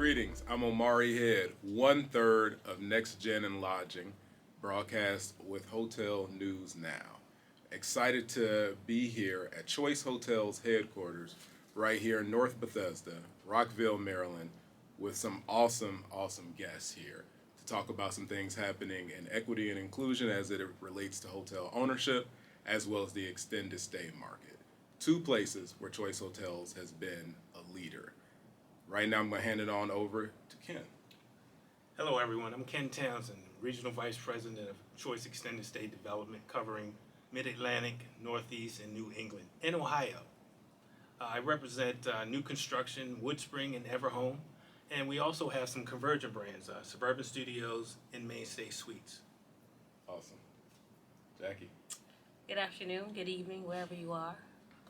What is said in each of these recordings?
Greetings. I'm Omari Head, 1/3 of Next Gen and Lodging, broadcast with Hotel News Now. Excited to be here at Choice Hotels headquarters right here in North Bethesda, Rockville, Maryland, with some awesome guests here to talk about some things happening in equity and inclusion as it relates to hotel ownership, as well as the extended stay market. Two places where Choice Hotels has been a leader. Right now, I'm going to hand it on over to Ken. Hello, everyone. I'm Ken Townsend, Regional Vice President of Choice Extended Stay Development, covering Mid-Atlantic, Northeast, and New England, and Ohio. I represent new construction, Woodspring, and Everhome, and we also have some convergent brands, Suburban Studios and Mainstay Suites. Awesome. Jackie. Good afternoon, good evening, wherever you are.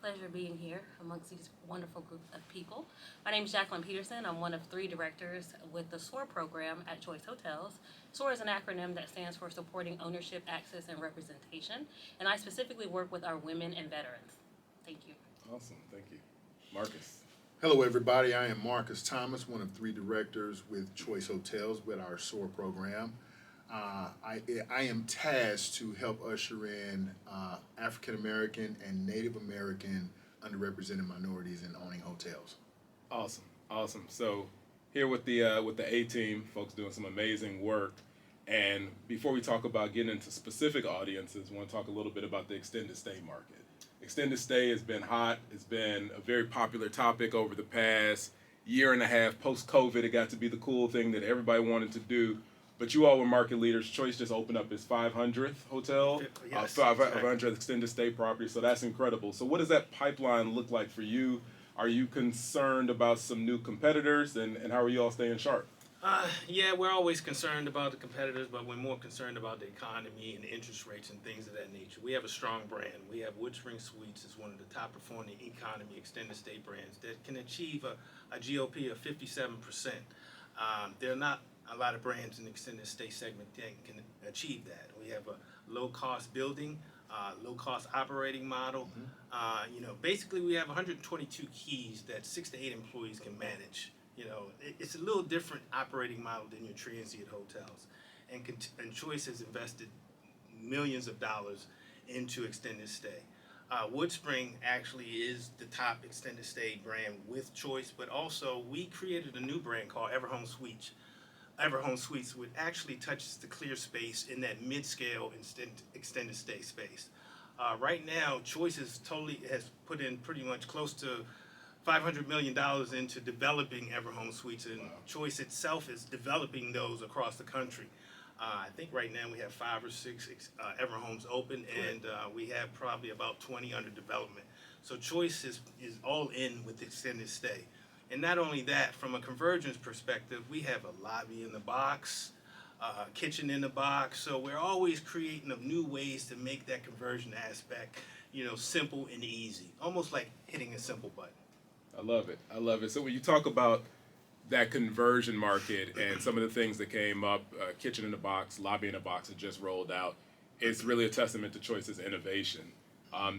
Pleasure being here amongst these wonderful group of people. My name is Jacquelyn Peterson. I'm one of 3 directors with the SOAR program at Choice Hotels. SOAR is an acronym that stands for Supporting Ownership, Access, and Representation, and I specifically work with our women and veterans. Thank you. Awesome. Thank you. Marcus. Hello, everybody. I am Marcus Thomas, one of 3 directors with Choice Hotels with our SOAR program. I am tasked to help usher in African American and Native American underrepresented minorities in owning hotels. Awesome. So here with the A team, folks doing some amazing work. And before we talk about getting into specific audiences, I want to talk a little bit about the extended stay market. Extended stay has been hot. It's been a very popular topic over the past year and a half. Post-COVID, it got to be the cool thing that everybody wanted to do. But you all were market leaders. Choice just opened up its 500th hotel, Yes, 500th extended stay property. So that's incredible. So what does that pipeline look like for you? Are you concerned about some new competitors, and how are you all staying sharp? Yeah, we're always concerned about the competitors, but we're more concerned about the economy and interest rates and things of that nature. We have a strong brand. We have Woodspring Suites as one of the top performing economy extended stay brands that can achieve a GOP of 57%. There are not a lot of brands in the extended stay segment that can achieve that. We have a low-cost building, low-cost operating model. Basically we have 122 keys that 6 to 8 employees can manage. It's a little different operating model than your transient hotels. And Choice has invested millions of dollars into extended stay. Woodspring actually is the top extended stay brand with Choice, but also we created a new brand called Everhome Suites. Everhome Suites, which actually touches the clear space in that mid-scale extended stay space. Right now, Choice has put in pretty much close to $500 million into developing Everhome Suites, and Choice itself is developing those across the country. I think right now we have 5 or 6 Everhomes open, and we have probably about 20 under development. So Choice is all in with extended stay. And not only that, from a convergence perspective, we have a lobby in the box, kitchen in the box. So we're always creating new ways to make that conversion aspect, simple and easy, almost like hitting a simple button. I love it. So when you talk about that conversion market and some of the things that came up, kitchen in the box, lobby in the box that just rolled out, it's really a testament to Choice's innovation.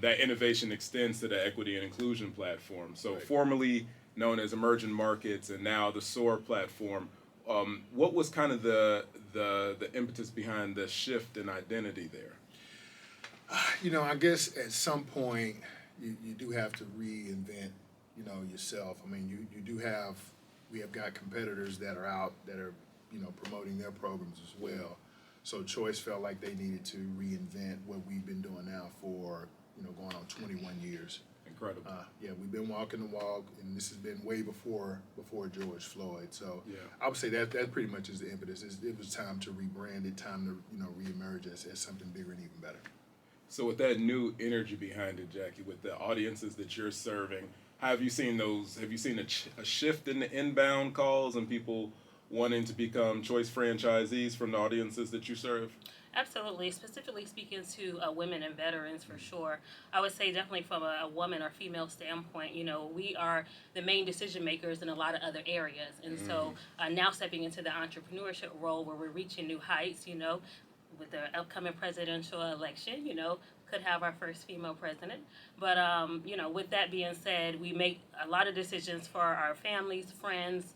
That innovation extends to the equity and inclusion platform. So formerly known as Emerging Markets and now the SOAR platform, what was kind of the impetus behind the shift in identity there? I guess at some point you do have to reinvent, yourself. I mean, we have got competitors that are out that are, promoting their programs as well. So Choice felt like they needed to reinvent what we've been doing now for, going on 21 years. Incredible. We've been walking the walk, and this has been way before George Floyd. So yeah. I would say that pretty much is the impetus. It was time to rebrand it, time to reemerge as something bigger and even better. So with that new energy behind it, Jackie, with the audiences that you're serving, have you seen a shift in the inbound calls and people wanting to become Choice franchisees from the audiences that you serve? Absolutely. Specifically speaking to women and veterans, for sure. I would say definitely from a woman or female standpoint, we are the main decision makers in a lot of other areas. And so now stepping into the entrepreneurship role where we're reaching new heights, with the upcoming presidential election, could have our first female president. But, with that being said, we make a lot of decisions for our families, friends,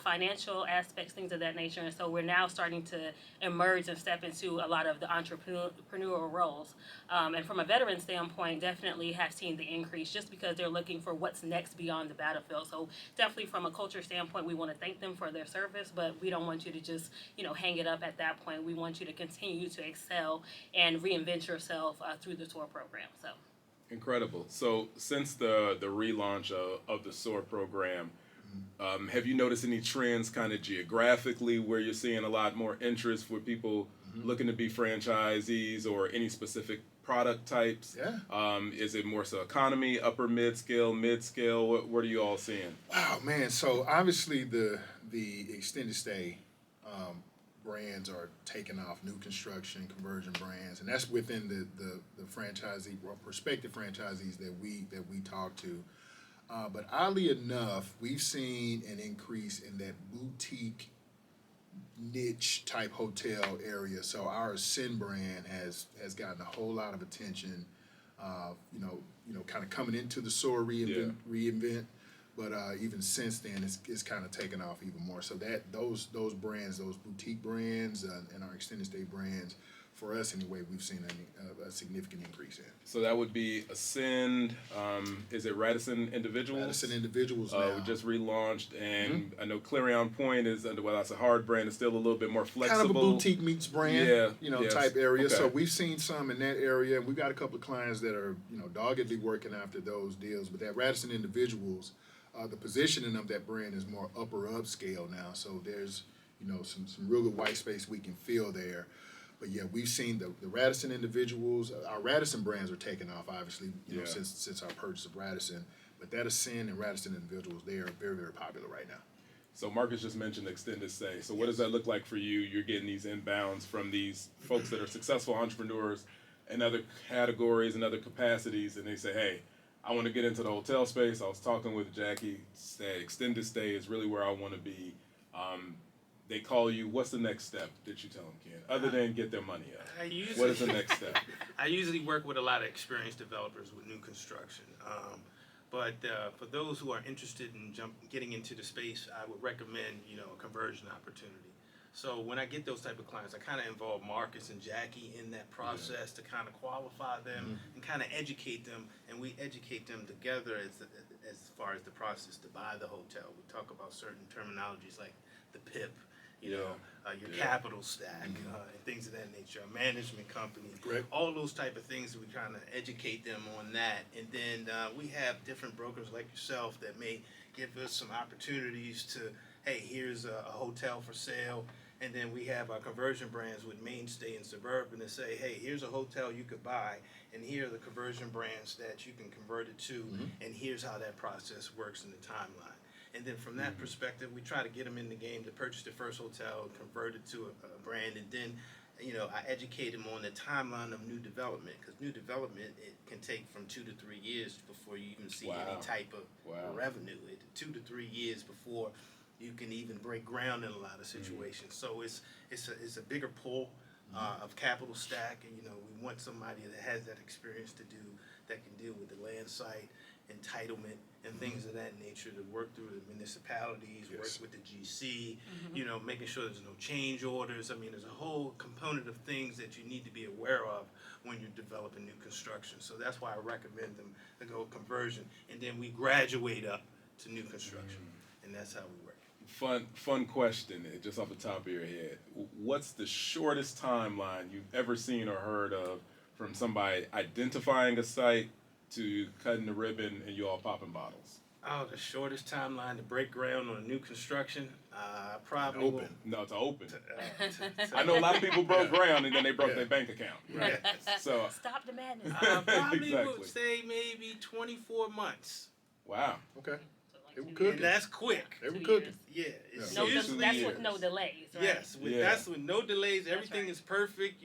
financial aspects, things of that nature. And so we're now starting to emerge and step into a lot of the entrepreneurial roles. And from a veteran standpoint, definitely have seen the increase just because they're looking for what's next beyond the battlefield. So definitely from a culture standpoint, we want to thank them for their service, but we don't want you to just, hang it up at that point. We want you to continue to excel and reinvent yourself through the SOAR program. So. Incredible. So since the relaunch of the SOAR program, have you noticed any trends kind of geographically where you're seeing a lot more interest for people looking to be franchisees, or any specific product types? Yeah. Is it more so economy, upper mid-scale? What are you all seeing? Wow, man. So obviously the extended stay brands are taking off, new construction, conversion brands, and that's within the franchisee or prospective franchisees that we talk to. But oddly enough, we've seen an increase in that boutique niche type hotel area. So our Ascend brand has gotten a whole lot of attention. Kind of coming into the SOAR reinvent. But even since then, it's kind of taken off even more. So that those brands, those boutique brands, and our extended stay brands, for us anyway, we've seen a significant increase in. So that would be Ascend. Is it Radisson Individuals? Radisson Individuals now. We just relaunched, and I know Clarion Point is that's a hard brand. It's still a little bit more flexible. Kind of a boutique meets brand, type area. Okay. So we've seen some in that area, and we've got a couple of clients that are, doggedly working after those deals. But that Radisson Individuals, the positioning of that brand is more upper upscale now. So there's, some real good white space we can fill there. But yeah, we've seen the Radisson Individuals. Our Radisson brands are taking off, obviously, since our purchase of Radisson. But that Ascend and Radisson Individuals, they are very, very popular right now. So Marcus just mentioned extended stay. So what does that look like for you? You're getting these inbounds from these folks that are successful entrepreneurs in other categories and other capacities, and they say, hey, I want to get into the hotel space. I was talking with Jackie, said extended stay is really where I want to be. They call you. What's the next step that you tell them, Ken? Other than get their money up. What is the next step? I usually work with a lot of experienced developers with new construction. But for those who are interested in getting into the space, I would recommend, a conversion opportunity. So when I get those type of clients, I kind of involve Marcus and Jackie in that process to kind of qualify them and kind of educate them, and we educate them together as far as the process to buy the hotel. We talk about certain terminologies like the PIP, your capital stack, and things of that nature, a management company, all those type of things. We kind of educate them on that, and then we have different brokers like yourself that may give us some opportunities to, hey, here's a hotel for sale. And then we have our conversion brands with Mainstay and Suburban to say, hey, here's a hotel you could buy, and here are the conversion brands that you can convert it to, and here's how that process works in the timeline. And then from that perspective, we try to get them in the game to purchase the first hotel, convert it to a brand, and then, I educate them on the timeline of new development, because new development, it can take from 2 to 3 years before you even see any type of revenue. 2 to 3 years before you can even break ground in a lot of situations. So it's a bigger pull of capital stack, and we want somebody that has that experience that can deal with the land site, entitlement, and things of that nature, to work through the municipalities, work with the GC, making sure there's no change orders. I mean, there's a whole component of things that you need to be aware of when you're developing new construction. So that's why I recommend them to go conversion, and then we graduate up to new construction, and that's how we work. Fun question, just off the top of your head. What's the shortest timeline you've ever seen or heard of from somebody identifying a site to cutting the ribbon and you all popping bottles? Oh, the shortest timeline to break ground on a new construction, probably Open. No, to open. I know a lot of people broke ground and then they broke their bank account. Right. So Stop the madness. Probably Exactly. would say maybe 24 months. wow. Okay. They were And cooking. that's quick. They were 2 cooking. years. Yeah. It's No, usually, that's with no delays, right? yes, that's with no delays. Everything right. is perfect.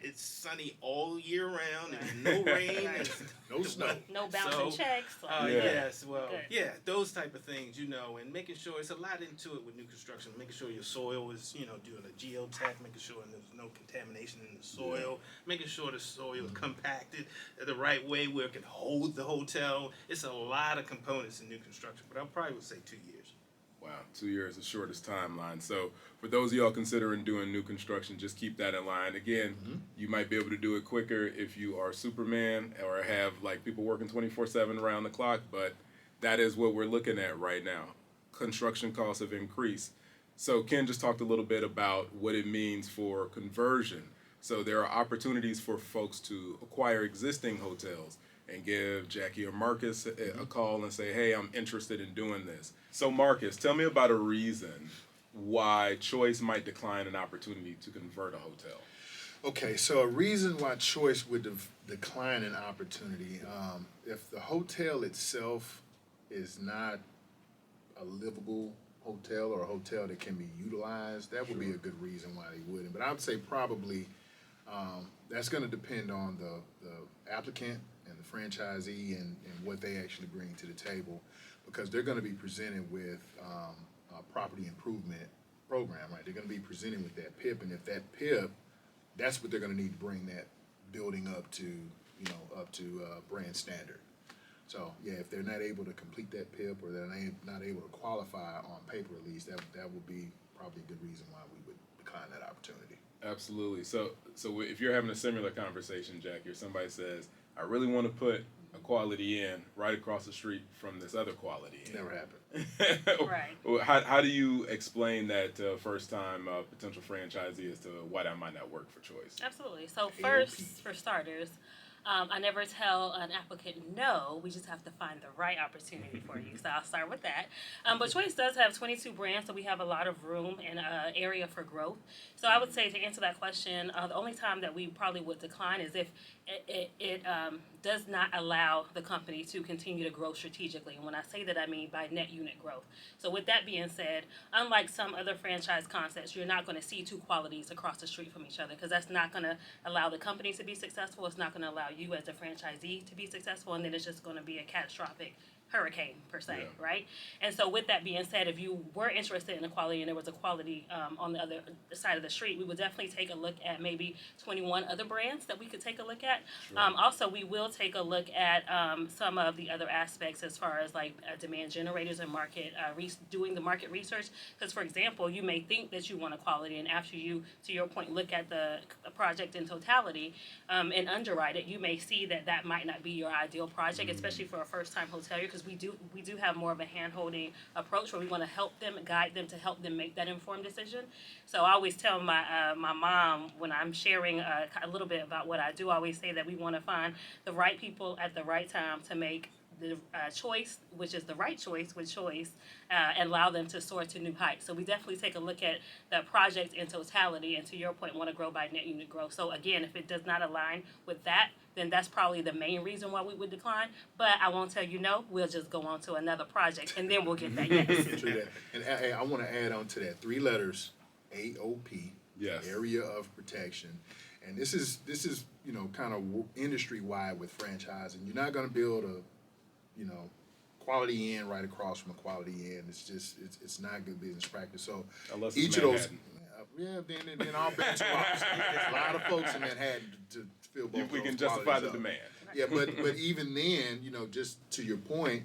It's sunny all year round, and no rain, and No snow. No bouncing So, checks. Yes, well, Good. those type of things, and making sure it's a lot into it with new construction. Making sure your soil is, doing a geotech, making sure there's no contamination in the soil, making sure the soil is compacted the right way where it can hold the hotel. It's a lot of components in new construction, but I probably would say 2 years. Wow, 2 years is the shortest timeline. So for those of y'all considering doing new construction, just keep that in line. Again, you might be able to do it quicker if you are Superman or have like people working 24/7 around the clock, but that is what we're looking at right now. Construction costs have increased. So Ken just talked a little bit about what it means for conversion. So there are opportunities for folks to acquire existing hotels and give Jackie or Marcus a call and say, hey, I'm interested in doing this. So Marcus, tell me about a reason why Choice might decline an opportunity to convert a hotel. Okay, so a reason why Choice would decline an opportunity, if the hotel itself is not a livable hotel or a hotel that can be utilized, that would be a good reason why they wouldn't. But I would say probably that's going to depend on the applicant and the franchisee and what they actually bring to the table, because they're going to be presented with a property improvement program, right? They're going to be presented with that PIP, and if that PIP, that's what they're going to need to bring that building up to, brand standard. So yeah, if they're not able to complete that PIP or they're not able to qualify on paper at least, that would be probably a good reason why we would decline that opportunity. Absolutely. So if you're having a similar conversation, Jackie, or somebody says, I really want to put a Quality Inn right across the street from this other Quality Inn. Never happened. Right. How do you explain that to a first-time potential franchisee as to why that might not work for Choice? Absolutely. So first, for starters, I never tell an applicant no. We just have to find the right opportunity for you. So I'll start with that. But Choice does have 22 brands, so we have a lot of room and area for growth. So I would say, to answer that question, the only time that we probably would decline is if it does not allow the company to continue to grow strategically. And when I say that, I mean by net unit growth. So with that being said, unlike some other franchise concepts, you're not going to see two qualities across the street from each other, because that's not going to allow the company to be successful. It's not going to allow you as a franchisee to be successful, and then it's just going to be a catastrophic hurricane per se, right? And so with that being said, if you were interested in equality and there was equality on the other side of the street, we would definitely take a look at maybe 21 other brands that we could take a look at. Also, we will take a look at some of the other aspects as far as like demand generators and market doing the market research. Because, for example, you may think that you want equality, and after you, to your point, look at the project in totality and underwrite it, you may see that that might not be your ideal project, especially for a first-time hotelier, because we do have more of a hand-holding approach where we want to help them, guide them to help them make that informed decision. So I always tell my mom when I'm sharing a little bit about what I do, I always say that we want to find the right people at the right time to make the choice, which is the right choice with Choice, and allow them to soar to new heights. So we definitely take a look at the project in totality, and to your point, want to grow by net unit growth. So again, if it does not align with that, then that's probably the main reason why we would decline. But I won't tell you no. We'll just go on to another project, and then we'll get that yes. True that. And I want to add on to that 3 letters, AOP, area of protection. And this is kind of industry wide with franchising. You're not going to build a Quality Inn right across from a Quality Inn. It's not good business practice. So unless each of those, then all bets are off. There's a lot of folks in Manhattan to fill both. We can justify the demand. Yeah, but even then, just to your point,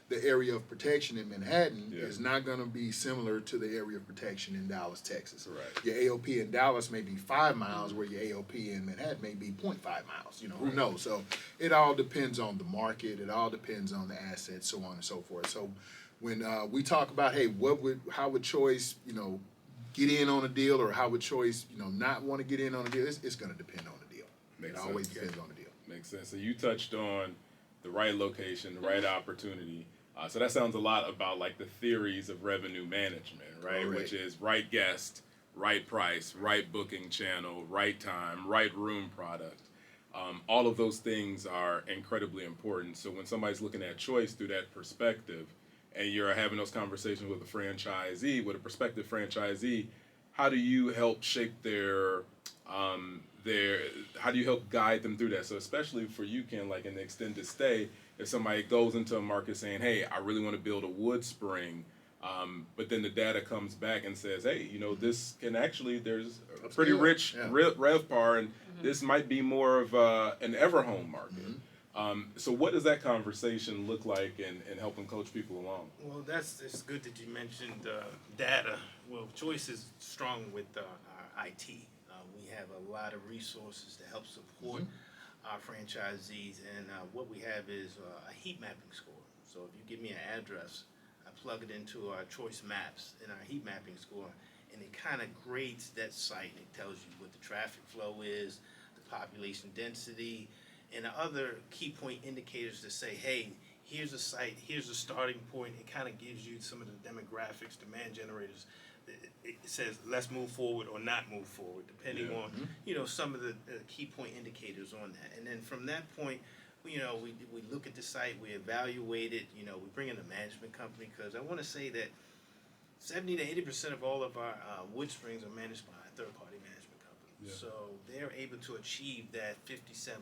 the area of protection in Manhattan is not going to be similar to the area of protection in Dallas, Texas. Right. Your AOP in Dallas may be 5 miles, where your AOP in Manhattan may be 0.5 miles. Who knows? So it all depends on the market. It all depends on the assets, so on and so forth. So when we talk about, hey, how would Choice, get in on a deal, or how would Choice, not want to get in on a deal? It's going to depend on the deal. It always depends on the deal. Makes sense. So you touched on the right location, the right opportunity. So that sounds a lot about like the theories of revenue management, right? Correct. Which is right guest, right price, right booking channel, right time, right room product. All of those things are incredibly important. So when somebody's looking at Choice through that perspective, and you're having those conversations with a franchisee, with a prospective franchisee, how do you help shape how do you help guide them through that? So especially for you, Ken, like in the extended stay, if somebody goes into a market saying, hey, I really want to build a wood spring, but then the data comes back and says, hey, this can actually, there's a pretty rich RevPAR, and this might be more of an Everhome market. So what does that conversation look like in helping coach people along? Well, it's good that you mentioned data. Well, Choice is strong with our IT. We have a lot of resources to help support our franchisees, and what we have is a heat mapping score. So if you give me an address, I plug it into our Choice maps in our heat mapping score, and it kind of grades that site. It tells you what the traffic flow is, the population density, and other key point indicators to say, hey, here's a site, here's a starting point. It kind of gives you some of the demographics, demand generators. It says let's move forward or not move forward, depending on some of the key point indicators on that. And then from that point, we look at the site, we evaluate it. We bring in a management company, because I want to say that 70 to 80% of all of our wood springs are managed by a third-party management company. Yeah. So they're able to achieve that 57.7%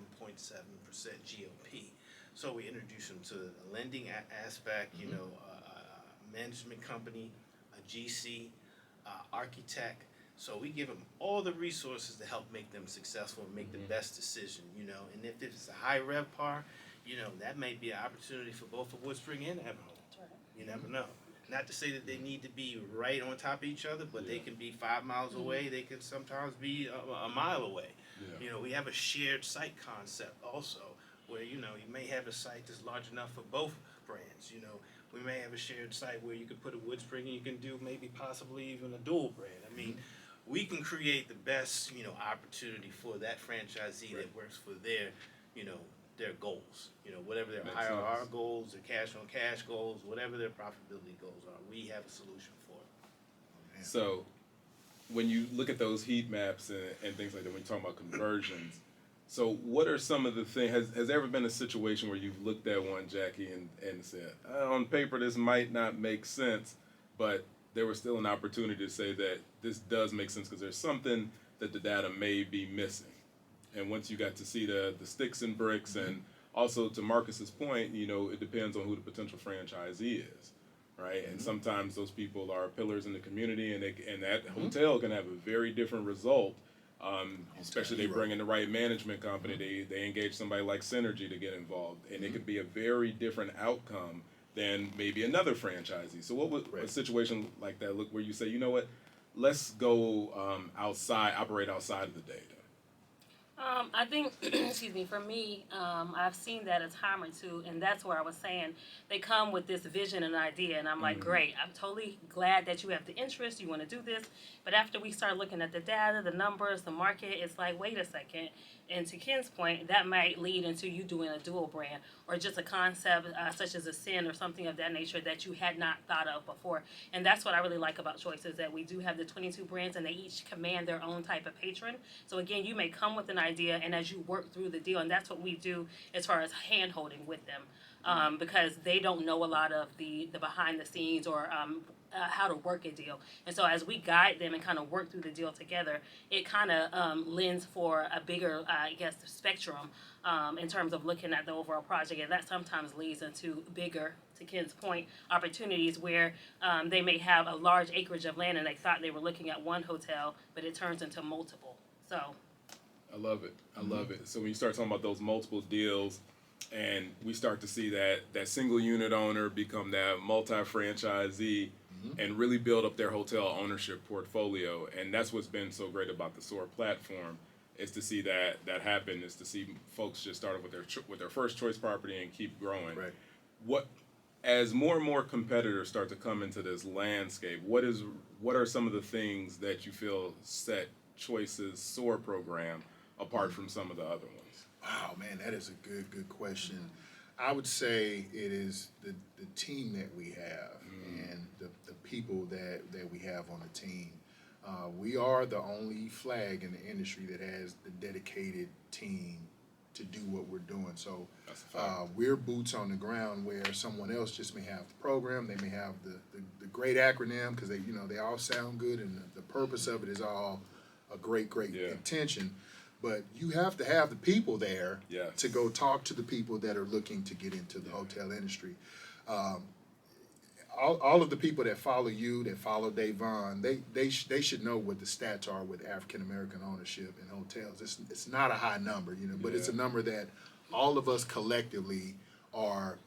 GOP. So we introduce them to the lending aspect, a management company, a GC, architect. So we give them all the resources to help make them successful and make the best decision, And if it's a high RevPAR, that may be an opportunity for both a Woodspring and Everhome. You never know. Not to say that they need to be right on top of each other, but they can be 5 miles away. They can sometimes be a mile away. Yeah. We have a shared site concept also, where, you may have a site that's large enough for both brands. We may have a shared site where you could put a Woodspring and you can do maybe possibly even a dual brand. I mean, we can create the best, opportunity for that franchisee that works for their goals. Whatever their Makes IRR sense. goals, their cash on cash goals, whatever their profitability goals are, we have a solution for it. So when you look at those heat maps and things like that, when you talk about conversions, so what are some of the things, has there ever been a situation where you've looked at one, Jackie, and said, on paper this might not make sense, but there was still an opportunity to say that this does make sense because there's something that the data may be missing? And once you got to see the sticks and bricks, and also to Marcus's point, it depends on who the potential franchisee is, right? And sometimes those people are pillars in the community, and that hotel can have a very different result. Especially they bring in the right management company, they engage somebody like Synergy to get involved, and it could be a very different outcome than maybe another franchisee. So what would a situation like that look where you say, you know what, let's go operate outside of the data? I think, excuse me, for me, I've seen that a time or two, and that's where I was saying they come with this vision and idea, and I'm like, great, I'm totally glad that you have the interest, you want to do this, but after we start looking at the data, the numbers, the market, it's like, wait a second, and to Ken's point, that might lead into you doing a dual brand, or just a concept such as a sin or something of that nature that you had not thought of before, and that's what I really like about Choice, is that we do have the 22 brands, and they each command their own type of patron. So again, you may come with an idea, and as you work through the deal, and that's what we do as far as hand holding with them, because they don't know a lot of the behind the scenes or how to work a deal. And so as we guide them and kind of work through the deal together, it kind of lends for a bigger, spectrum in terms of looking at the overall project. And that sometimes leads into bigger, to Ken's point, opportunities where they may have a large acreage of land and they thought they were looking at one hotel, but it turns into multiple. So I love it. I love it. So when you start talking about those multiple deals, and we start to see that single unit owner become that multi-franchisee and really build up their hotel ownership portfolio, and that's what's been so great about the SOAR platform, is to see that happen, is to see folks just start with their first choice property and keep growing. Right. As more and more competitors start to come into this landscape, what are some of the things that you feel set Choice's SOAR program apart from some of the other ones? Wow, man, that is a good question. I would say it is the team that we have and the people that we have on the team. We are the only flag in the industry that has the dedicated team to do what we're doing. So we're boots on the ground, where someone else just may have the program, they may have the great acronym, because they all sound good, and the purpose of it is all a great intention. But you have to have the people there to go talk to the people that are looking to get into the hotel industry. All of the people that follow you, that follow Davon, they should know what the stats are with African American ownership in hotels. It's not a high number, but it's a number that all of us collectively are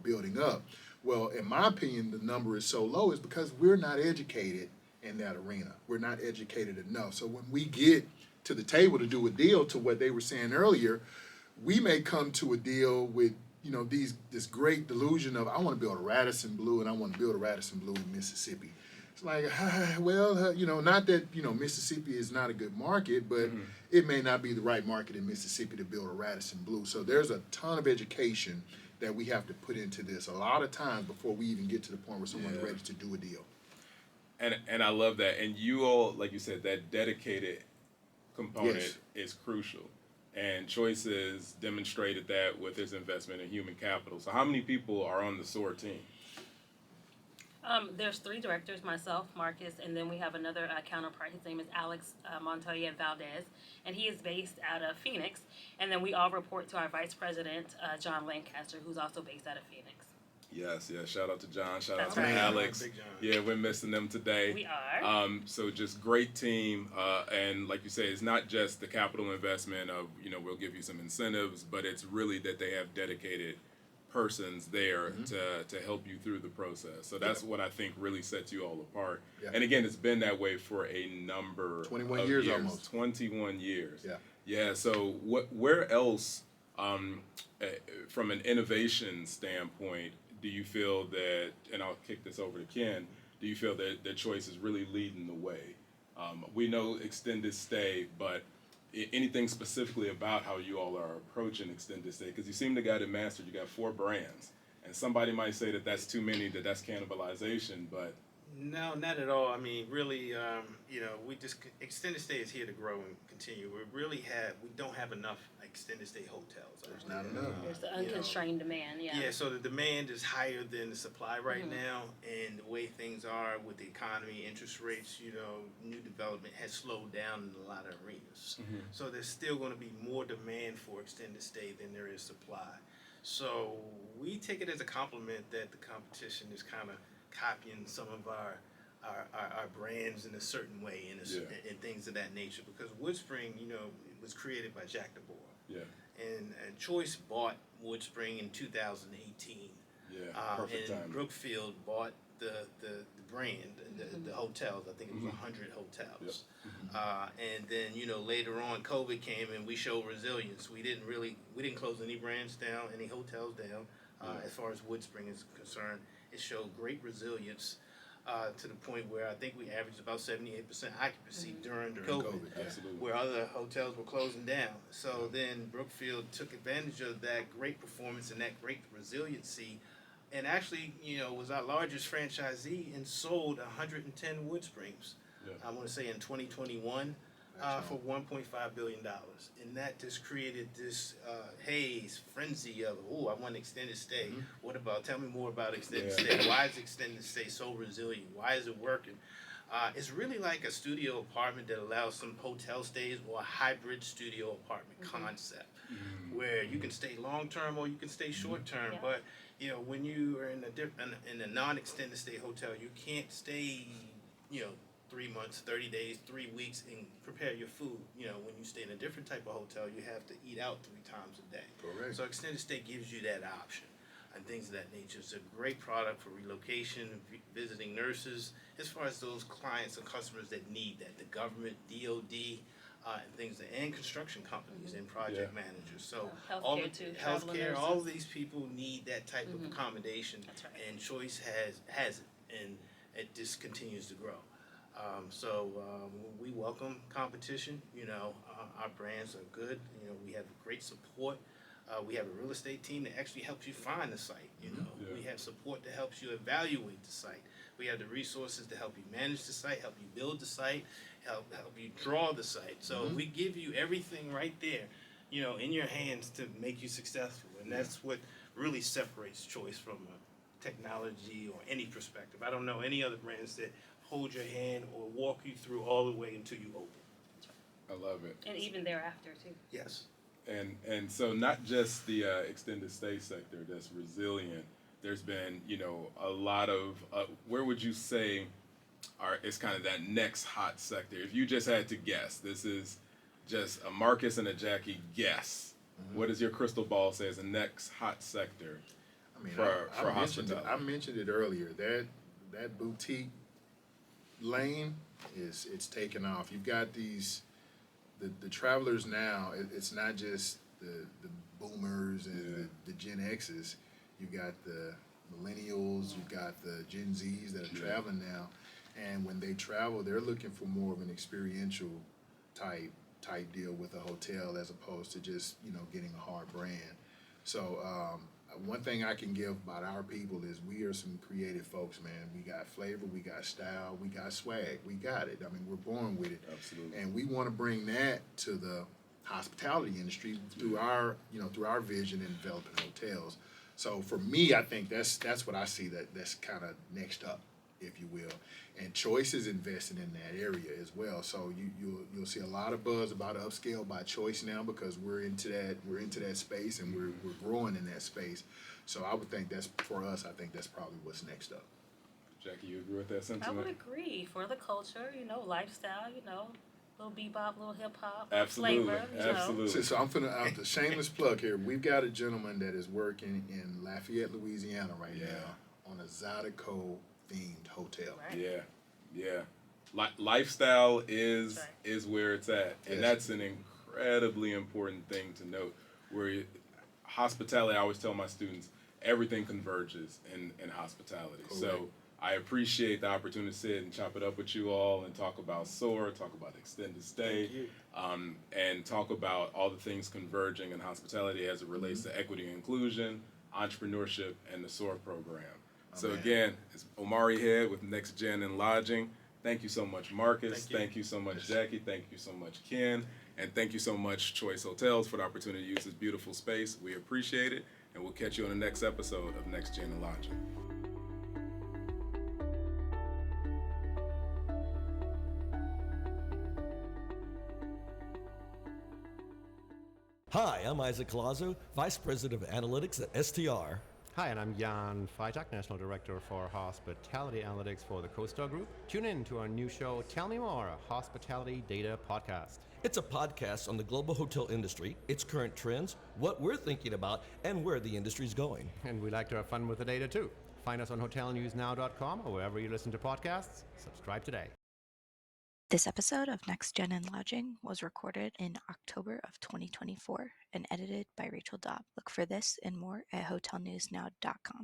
building up. Well, in my opinion, the number is so low is because we're not educated in that arena. We're not educated enough. So when we get to the table to do a deal, to what they were saying earlier, we may come to a deal with, this great delusion of, I want to build a Radisson Blue and I want to build a Radisson Blue in Mississippi. It's like, not that, Mississippi is not a good market, but it may not be the right market in Mississippi to build a Radisson Blue. So there's a ton of education that we have to put into this a lot of times before we even get to the point where someone's ready to do a deal. And I love that. And you all, like you said, that dedicated component is crucial. And Choice has demonstrated that with his investment in human capital. So how many people are on the SOAR team? There's 3 directors, myself, Marcus, and then we have another counterpart. His name is Alex Montoya Valdez, and he is based out of Phoenix. And then we all report to our vice president, John Lancaster, who's also based out of Phoenix. Yes. Shout out to John. Shout That's out to right. Alex. Big John. Yeah, we're missing them today. We are. So just great team. And like you say, it's not just the capital investment of, we'll give you some incentives, but it's really that they have dedicated persons there to help you through the process. So that's what I think really sets you all apart. Yeah. And again, it's been that way for a number 21 of years almost. 21 years. Yeah. Yeah. So where else, from an innovation standpoint, do you feel that, and I'll kick this over to Ken, do you feel that Choice is really leading the way? We know extended stay, but anything specifically about how you all are approaching extended stay? Because you seem to got it mastered. You got 4 brands. And somebody might say that that's too many, that's cannibalization, but... No, not at all. I mean, really, we just, extended stay is here to grow and continue. We don't have enough extended stay hotels. There's not enough. There's the unconstrained demand, Yeah, so the demand is higher than the supply right now, and the way things are with the economy, interest rates, new development has slowed down in a lot of arenas. So there's still going to be more demand for extended stay than there is supply. So we take it as a compliment that the competition is kind of copying some of our brands in a certain way and things of that nature, because Woodspring, it was created by Jack DeBoer. Yeah. And Choice bought Woodspring in 2018. Yeah, perfect and timing. Brookfield bought the brand, the hotels. I think it was 100 hotels. Yep. And then later on, COVID came and we showed resilience. We didn't close any brands down, any hotels down. As far as Woodspring is concerned, it showed great resilience to the point where I think we averaged about 78% occupancy during COVID, Absolutely. where other hotels were closing down. So then Brookfield took advantage of that great performance and that great resiliency, and actually, was our largest franchisee and sold 110 Woodsprings. Yeah. I want to say in 2021. For $1.5 billion, and that just created this haze, frenzy of, I want extended stay. What about? Tell me more about extended stay. Why is extended stay so resilient? Why is it working? It's really like a studio apartment that allows some hotel stays, or a hybrid studio apartment concept, where you can stay long term or you can stay short term. But when you are in a non-extended stay hotel, you can't stay 3 months, 30 days, 3 weeks, and prepare your food. When you stay in a different type of hotel, you have to eat out 3 times a day. Correct. So extended stay gives you that option and things of that nature. It's a great product for relocation, visiting nurses, as far as those clients and customers that need that, the government, DOD, and things, and construction companies and project managers. So healthcare too. Healthcare, all of these people need that type of accommodation. That's right. And Choice has it, and it just continues to grow. We welcome competition. Our brands are good. We have great support. We have a real estate team that actually helps you find the site. We have support that helps you evaluate the site. We have the resources to help you manage the site, help you build the site, help you draw the site. So we give you everything right there, in your hands to make you successful. And that's what really separates Choice from a technology or any perspective. I don't know any other brands that hold your hand or walk you through all the way until you open. I love it. And even thereafter too. Yes. And so not just the extended stay sector that's resilient. There's been a lot of where would you say it's kind of that next hot sector? If you just had to guess, this is just a Marcus and a Jackie guess. What does your crystal ball say is the next hot sector I mean, for I mentioned it. hospitality? I mentioned it earlier. That boutique lane it's taken off. You've got the travelers now. It's not just the boomers and the Gen X's. You've got the millennials. You've got the Gen Zs that are traveling now, and when they travel, they're looking for more of an experiential type deal with a hotel as opposed to just getting a hard brand. So one thing I can give about our people is we are some creative folks, man. We got flavor, we got style, we got swag, we got it. I mean, we're born with it. Absolutely. And we want to bring that to the hospitality industry through our vision in developing hotels. So for me, I think that's what I see that's kind of next up, if you will. And Choice is investing in that area as well. So you'll see a lot of buzz about upscale by Choice now because we're into that space and we're growing in that space. So I would think that's for us. I think that's probably what's next up. Jackie, you agree with that I sentiment? would agree. For the culture, lifestyle, little bebop, little hip hop, Absolutely, flavor, absolutely. So I'm finna the shameless plug here. We've got a gentleman that is working in Lafayette, Louisiana right now on a Zydeco themed hotel. Right. Yeah. Lifestyle is Right. is where it's at, and Yes. that's an incredibly important thing to note. Where hospitality, I always tell my students, everything converges in hospitality. Correct. So I appreciate the opportunity to sit and chop it up with you all and talk about SOAR, talk about extended stay, and talk about all the things converging in hospitality as it relates to equity and inclusion, entrepreneurship, and the SOAR program. So man. again, it's Omari Head with Next Gen and Lodging. Thank you so much, Marcus. Thank you. So much, Jackie. Thank you so much, Ken. And thank you so much, Choice Hotels, for the opportunity to use this beautiful space. We appreciate it. And we'll catch you on the next episode of Next Gen and Lodging. Hi, I'm Isaac Colazo, Vice President of Analytics at STR. Hi, and I'm Jan Freitag, National Director for Hospitality Analytics for the CoStar Group. Tune in to our new show, Tell Me More, a hospitality data podcast. It's a podcast on the global hotel industry, its current trends, what we're thinking about, and where the industry's going. And we like to have fun with the data too. Find us on hotelnewsnow.com or wherever you listen to podcasts. Subscribe today. This episode of Next Gen and Lodging was recorded in October of 2024 and edited by Rachel Dobb. Look for this and more at hotelnewsnow.com.